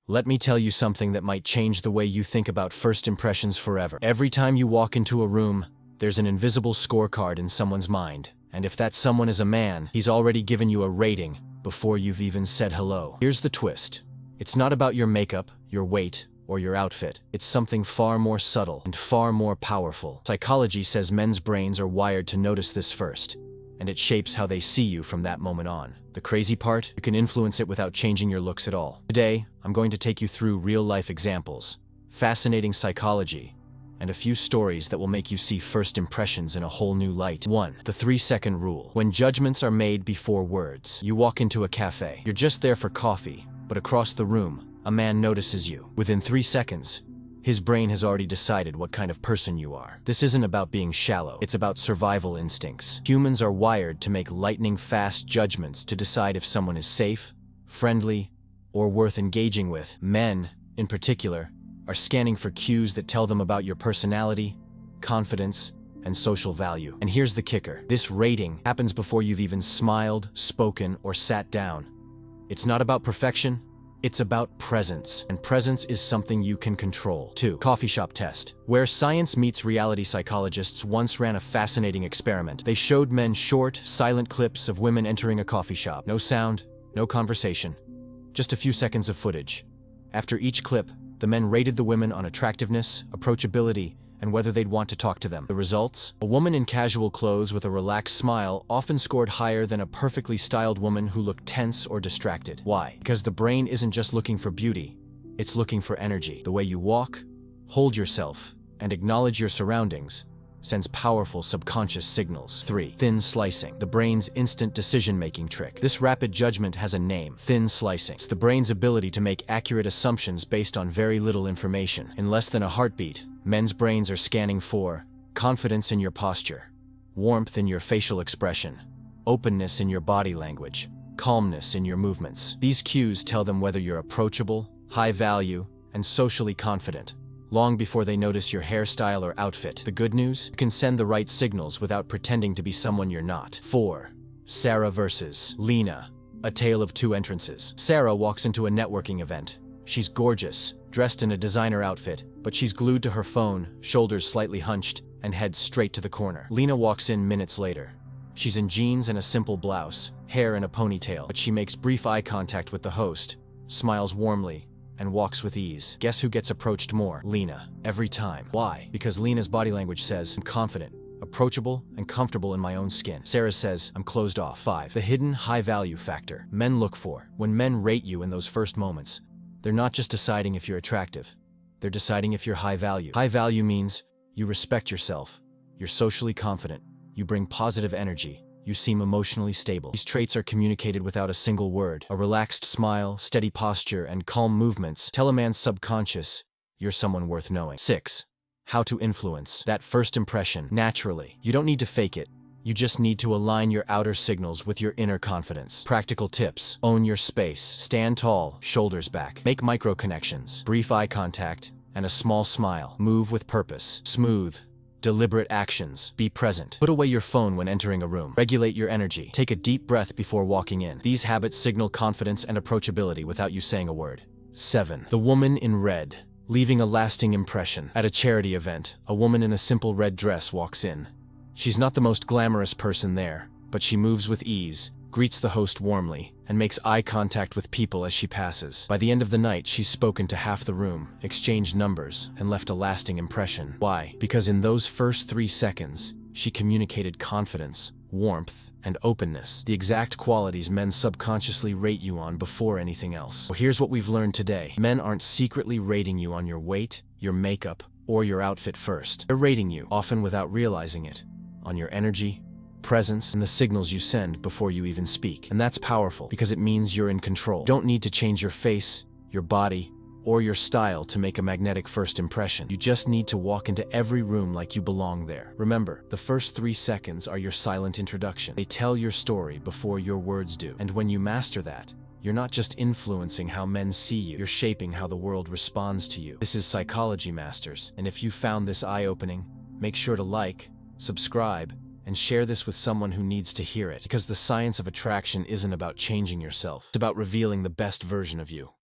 Let me tell you something that might change the way you think about first impressions forever. Every time you walk into a room, there's an invisible scorecard in someone's mind. And if that someone is a man, he's already given you a rating before you've even said hello. Here's the twist. It's not about your makeup, your weight, or your outfit. It's something far more subtle and far more powerful. Psychology says men's brains are wired to notice this first, and it shapes how they see you from that moment on. The crazy part? You can influence it without changing your looks at all. Today, I'm going to take you through real-life examples, fascinating psychology, and a few stories that will make you see first impressions in a whole new light. 1. The 3-second rule. When judgments are made before words. You walk into a cafe. You're just there for coffee, but across the room, a man notices you. Within 3 seconds, his brain has already decided what kind of person you are. This isn't about being shallow. It's about survival instincts. Humans are wired to make lightning-fast judgments to decide if someone is safe, friendly, or worth engaging with. Men, in particular, are scanning for cues that tell them about your personality, confidence, and social value. And here's the kicker. This rating happens before you've even smiled, spoken, or sat down. It's not about perfection. It's about presence, and presence is something you can control. 2. Coffee shop test. Where science meets reality, psychologists once ran a fascinating experiment. They showed men short, silent clips of women entering a coffee shop. No sound, no conversation, just a few seconds of footage. After each clip, the men rated the women on attractiveness, approachability, and whether they'd want to talk to them. The results? A woman in casual clothes with a relaxed smile often scored higher than a perfectly styled woman who looked tense or distracted. Why? Because the brain isn't just looking for beauty, it's looking for energy. The way you walk, hold yourself, and acknowledge your surroundings sends powerful subconscious signals. 3. Thin slicing. The brain's instant decision-making trick. This rapid judgment has a name: thin slicing. It's the brain's ability to make accurate assumptions based on very little information. In less than a heartbeat, men's brains are scanning for confidence in your posture, warmth in your facial expression, openness in your body language, calmness in your movements. These cues tell them whether you're approachable, high value, and socially confident, long before they notice your hairstyle or outfit. The good news? You can send the right signals without pretending to be someone you're not. 4. Sarah versus Lena. A tale of two entrances. Sarah walks into a networking event. She's gorgeous, dressed in a designer outfit, but she's glued to her phone, shoulders slightly hunched, and head straight to the corner. Lena walks in minutes later. She's in jeans and a simple blouse, hair in a ponytail, but she makes brief eye contact with the host, smiles warmly, and walks with ease. Guess who gets approached more? Lena. Every time. Why? Because Lena's body language says, I'm confident, approachable, and comfortable in my own skin. Sarah says, I'm closed off. 5. The hidden high-value factor. Men look for. When men rate you in those first moments, they're not just deciding if you're attractive. They're deciding if you're high value. High value means you respect yourself, you're socially confident, you bring positive energy, you seem emotionally stable. These traits are communicated without a single word. A relaxed smile, steady posture, and calm movements tell a man's subconscious you're someone worth knowing. 6. How to influence that first impression naturally. You don't need to fake it. You just need to align your outer signals with your inner confidence. Practical tips. Own your space. Stand tall, shoulders back. Make micro connections. Brief eye contact, and a small smile. Move with purpose. Smooth, deliberate actions. Be present. Put away your phone when entering a room. Regulate your energy. Take a deep breath before walking in. These habits signal confidence and approachability without you saying a word. 7. The woman in red. Leaving a lasting impression. At a charity event, a woman in a simple red dress walks in. She's not the most glamorous person there, but she moves with ease, greets the host warmly, and makes eye contact with people as she passes. By the end of the night, she's spoken to half the room, exchanged numbers, and left a lasting impression. Why? Because in those first 3 seconds, she communicated confidence, warmth, and openness, the exact qualities men subconsciously rate you on before anything else. Well, here's what we've learned today. Men aren't secretly rating you on your weight, your makeup, or your outfit first. They're rating you, often without realizing it, on your energy, presence, and the signals you send before you even speak. And that's powerful because it means you're in control. You don't need to change your face, your body, or your style to make a magnetic first impression. You just need to walk into every room like you belong there. Remember, the first 3 seconds are your silent introduction. They tell your story before your words do. And when you master that, you're not just influencing how men see you, you're shaping how the world responds to you. This is Psychology Masters, and if you found this eye-opening, make sure to like, subscribe, and share this with someone who needs to hear it. Because the science of attraction isn't about changing yourself. It's about revealing the best version of you.